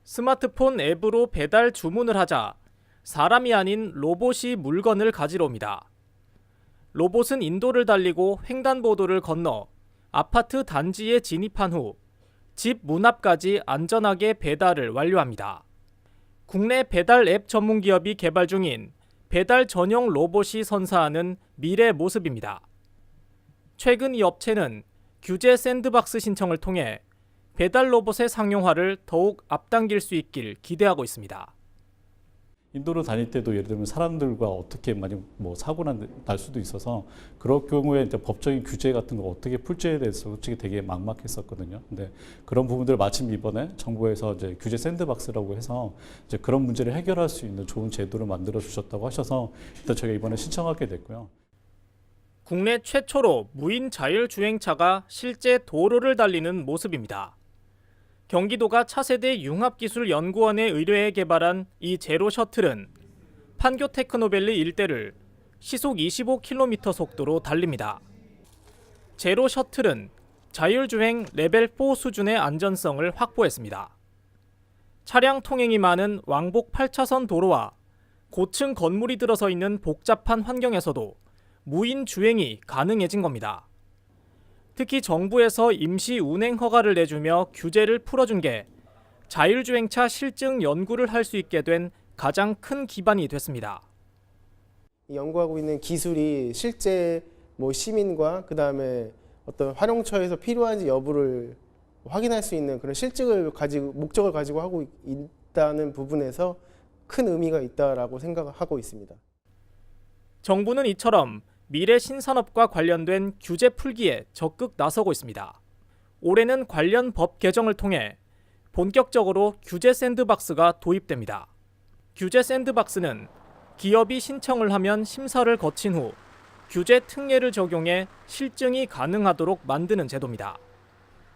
스마트폰 앱으로 배달 주문을 하자 사람이 아닌 로봇이 물건을 가지러 옵니다. 로봇은 인도를 달리고 횡단보도를 건너 아파트 단지에 진입한 후 집 문 앞까지 안전하게 배달을 완료합니다. 국내 배달 앱 전문 기업이 개발 중인 배달 전용 로봇이 선사하는 미래 모습입니다. 최근 이 업체는 규제 샌드박스 신청을 통해 배달 로봇의 상용화를 더욱 앞당길 수 있길 기대하고 있습니다. 인도로 다닐 때도 예를 들면 사람들과 어떻게 만약 사고가 날 수도 있어서 그럴 경우에 이제 법적인 규제 같은 거 어떻게 풀지에 대해서 솔직히 되게 막막했었거든요. 근데 그런 부분들 마침 이번에 정부에서 이제 규제 샌드박스라고 해서 이제 그런 문제를 해결할 수 있는 좋은 제도를 만들어 주셨다고 하셔서 일단 저희가 이번에 신청하게 됐고요. 국내 최초로 무인 자율주행차가 실제 도로를 달리는 모습입니다. 경기도가 차세대 융합기술연구원에 의뢰해 개발한 이 제로 셔틀은 판교 테크노밸리 일대를 시속 25km 속도로 달립니다. 제로 셔틀은 자율주행 레벨 4 수준의 안전성을 확보했습니다. 차량 통행이 많은 왕복 8차선 도로와 고층 건물이 들어서 있는 복잡한 환경에서도 무인 주행이 가능해진 겁니다. 특히 정부에서 임시 운행 허가를 내주며 규제를 풀어준 게 자율주행차 실증 연구를 할 수 있게 된 가장 큰 기반이 됐습니다. 연구하고 있는 기술이 실제 시민과 그다음에 어떤 활용처에서 필요한지 여부를 확인할 수 있는 그런 실증을 가지고 목적을 가지고 하고 있다는 부분에서 큰 의미가 있다라고 생각하고 있습니다. 정부는 이처럼 미래 신산업과 관련된 규제 풀기에 적극 나서고 있습니다. 올해는 관련 법 개정을 통해 본격적으로 규제 샌드박스가 도입됩니다. 규제 샌드박스는 기업이 신청을 하면 심사를 거친 후 규제 특례를 적용해 실증이 가능하도록 만드는 제도입니다.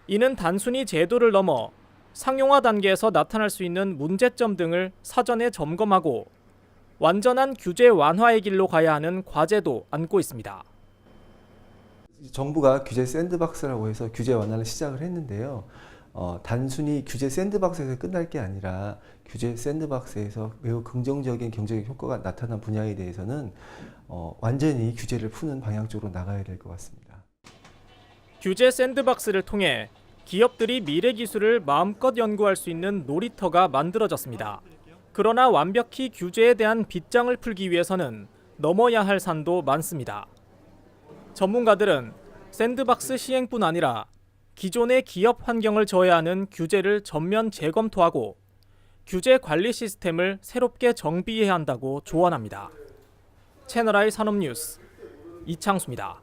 이는 단순히 제도를 넘어 상용화 단계에서 나타날 수 있는 문제점 등을 사전에 점검하고 완전한 규제 완화의 길로 가야 하는 과제도 안고 있습니다. 정부가 규제 샌드박스라고 해서 규제 완화를 시작을 했는데요. 단순히 규제 샌드박스에서 끝날 게 아니라 규제 샌드박스에서 매우 긍정적인 경제적 효과가 나타난 분야에 대해서는 완전히 규제를 푸는 방향 쪽으로 나가야 될 것 같습니다. 규제 샌드박스를 통해 기업들이 미래 기술을 마음껏 연구할 수 있는 놀이터가 만들어졌습니다. 그러나 완벽히 규제에 대한 빗장을 풀기 위해서는 넘어야 할 산도 많습니다. 전문가들은 샌드박스 시행뿐 아니라 기존의 기업 환경을 저해하는 규제를 전면 재검토하고 규제 관리 시스템을 새롭게 정비해야 한다고 조언합니다. 채널I 산업뉴스 이창수입니다.